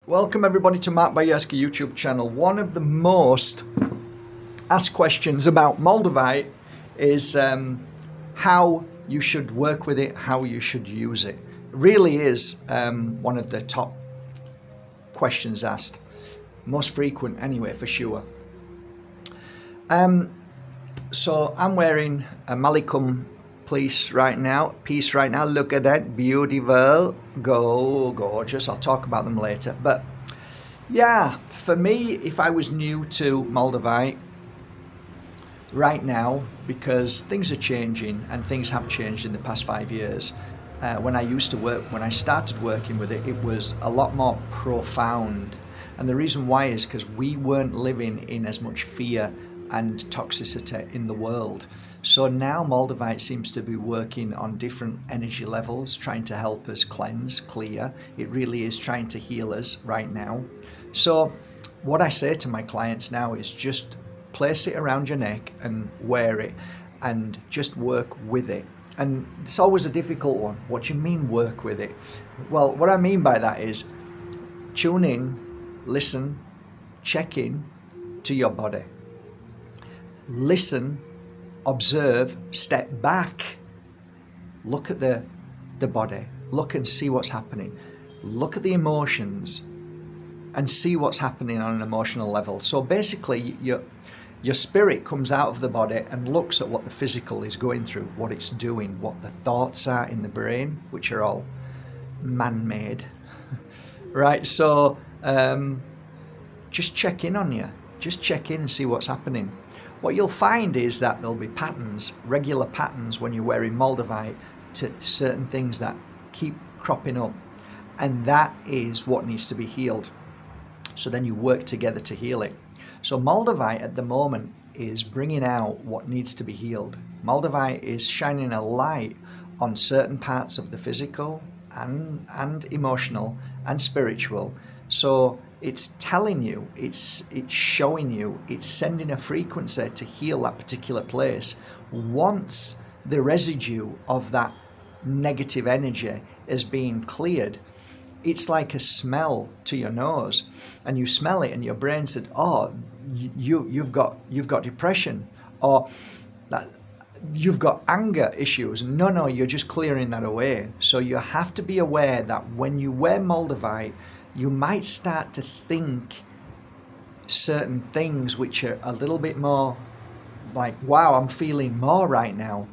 Welcome everybody to Mark Bajerski YouTube channel. One of the most asked questions about Moldavite is how you should work with it, how you should use it. It really is one of the top questions asked. Most frequent anyway, for sure. So I'm wearing a Malikum piece right now. Look at that, beautiful, gorgeous. I'll talk about them later. But yeah, for me, if I was new to Moldavite right now, because things are changing and things have changed in the past 5 years. When I started working with it, it was a lot more profound. And the reason why is because we weren't living in as much fear and toxicity in the world. So now Moldavite seems to be working on different energy levels, trying to help us cleanse, clear. It really is trying to heal us right now. So what I say to my clients now is just place it around your neck and wear it and just work with it. And it's always a difficult one. What do you mean work with it? Well, what I mean by that is tune in, listen, check in to your body. Listen, observe, step back, look at the body, look and see what's happening. Look at the emotions and see what's happening on an emotional level. So basically your spirit comes out of the body and looks at what the physical is going through, what it's doing, what the thoughts are in the brain, which are all man-made. Right, so just check in on you. Just check in and see what's happening. What you'll find is that there'll be patterns, regular patterns when you're wearing Moldavite to certain things that keep cropping up. And that is what needs to be healed. So then you work together to heal it. So Moldavite at the moment is bringing out what needs to be healed. Moldavite is shining a light on certain parts of the physical and emotional and spiritual. So it's telling you, it's showing you, it's sending a frequency to heal that particular place. Once the residue of that negative energy is being cleared, it's like a smell to your nose, and you smell it and your brain said, oh, you've got depression, or that you've got anger issues. No, you're just clearing that away. So you have to be aware that when you wear Moldavite, you might start to think certain things which are a little bit more like, wow, I'm feeling more right now.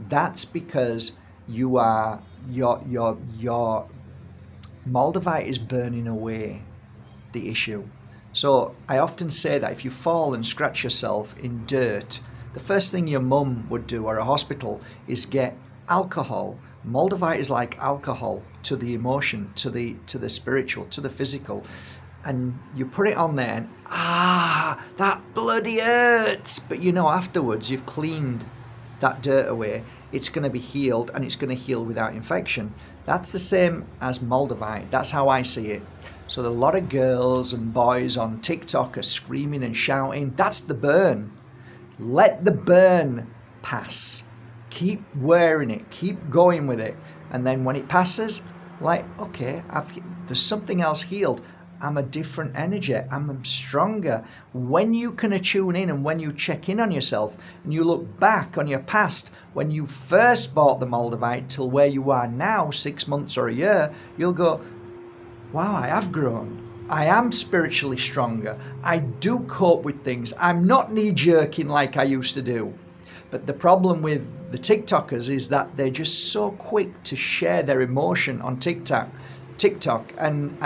That's because your Moldavite is burning away the issue. So I often say that if you fall and scratch yourself in dirt, the first thing your mum would do, or a hospital, is get alcohol. Moldavite is like alcohol to the emotion, to the spiritual, to the physical. And you put it on there and, that bloody hurts. But you know, afterwards you've cleaned that dirt away. It's going to be healed, and it's going to heal without infection. That's the same as Moldavite. That's how I see it. So a lot of girls and boys on TikTok are screaming and shouting. That's the burn. Let the burn pass. Keep wearing it. Keep going with it. And then when it passes, like, okay, there's something else healed. I'm a different energy. I'm stronger. When you can attune in and when you check in on yourself and you look back on your past, when you first bought the Moldavite till where you are now, 6 months or a year, you'll go, wow, I have grown. I am spiritually stronger. I do cope with things. I'm not knee-jerking like I used to do. But the problem with the TikTokers is that they're just so quick to share their emotion on TikTok, and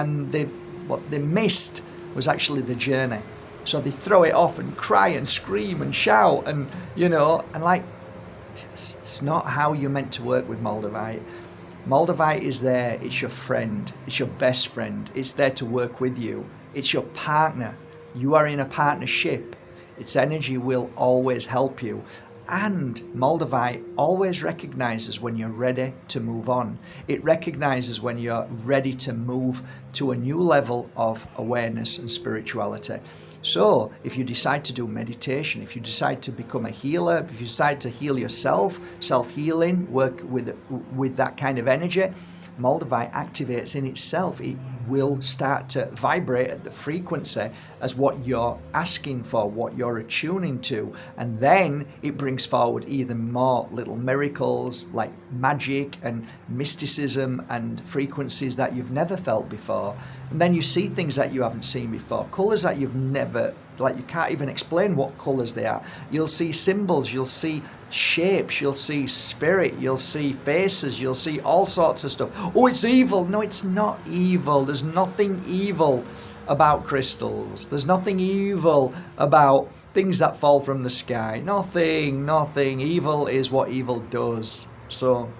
what they missed was actually the journey. So they throw it off and cry and scream and shout and, and like, it's not how you're meant to work with Moldavite. Moldavite is there. It's your friend. It's your best friend. It's there to work with you. It's your partner. You are in a partnership. Its energy will always help you. And Moldavite always recognizes when you're ready to move on. It recognizes when you're ready to move to a new level of awareness and spirituality. So if you decide to do meditation, if you decide to become a healer, if you decide to heal yourself, self-healing, work with that kind of energy, Moldavite activates in itself. It will start to vibrate at the frequency as what you're asking for, what you're attuning to. And then it brings forward even more little miracles like magic and mysticism and frequencies that you've never felt before. And then you see things that you haven't seen before, colours that you've never, like you can't even explain what colours they are. You'll see symbols, you'll see shapes, you'll see spirit, you'll see faces, you'll see all sorts of stuff. Oh, it's evil. No, it's not evil. There's nothing evil about crystals. There's nothing evil about things that fall from the sky. Nothing. Evil is what evil does. So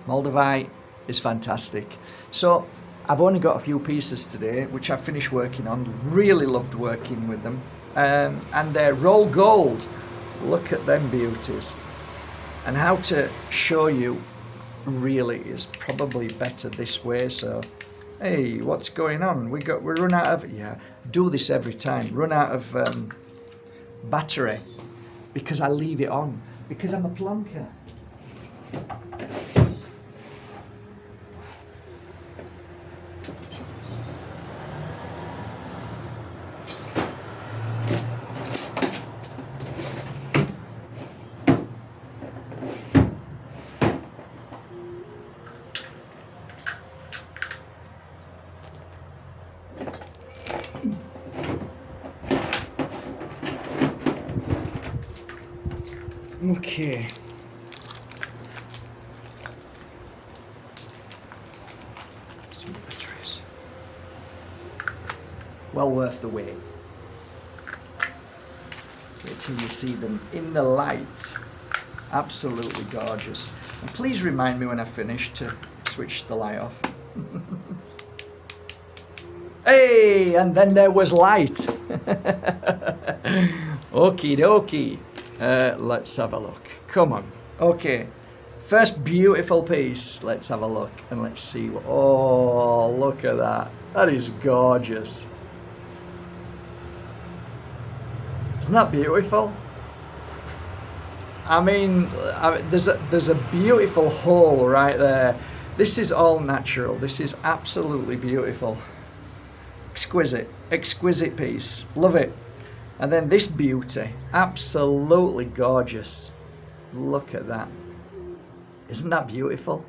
Moldavite is fantastic. So I've only got a few pieces today, which I've finished working on. Really loved working with them. And they're roll gold. Look at them beauties. And how to show you really is probably better this way. So, hey, what's going on? We run out of, do this every time. Run out of battery because I leave it on because I'm a plonker. Okay. Some batteries. Well worth the wait. Wait till you see them in the light. Absolutely gorgeous. And please remind me when I finish to switch the light off. Hey, and then there was light. Okie dokie. Let's have a look. Come on. Okay. First beautiful piece. Let's have a look and let's see. Oh, look at that. That is gorgeous. Isn't that beautiful? I mean, there's a beautiful hole right there. This is all natural. This is absolutely beautiful. Exquisite piece. Love it. And then this beauty, absolutely gorgeous. Look at that. Isn't that beautiful?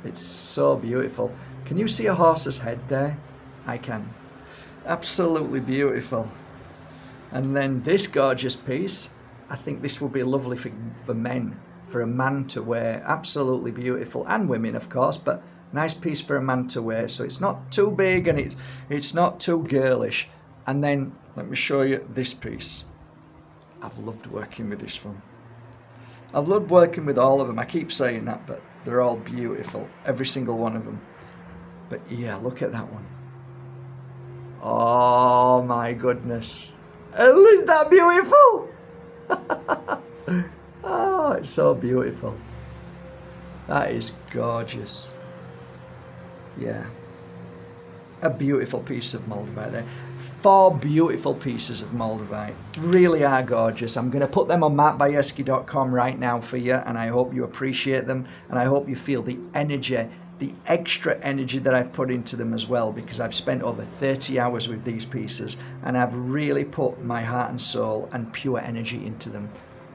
It's so beautiful. Can you see a horse's head there? I can. Absolutely beautiful. And then this gorgeous piece, I think this would be lovely for men, for a man to wear. Absolutely beautiful. And women, of course, but nice piece for a man to wear. So it's not too big and it's not too girlish. And then let me show you this piece. I've loved working with this one. I've loved working with all of them. I keep saying that, but they're all beautiful. Every single one of them. But yeah, look at that one. Oh my goodness. Isn't that beautiful? Oh, it's so beautiful. That is gorgeous. Yeah. A beautiful piece of Moldavite there. 4 beautiful pieces of Moldavite. Really are gorgeous. I'm going to put them on markbajerski.com right now for you, and I hope you appreciate them, and I hope you feel the energy, the extra energy that I've put into them as well, because I've spent over 30 hours with these pieces, and I've really put my heart and soul and pure energy into them.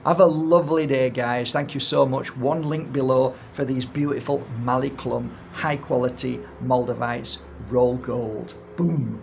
Have a lovely day, guys. Thank you so much. One link below for these beautiful Maliklum high quality Moldavites roll gold. Boom.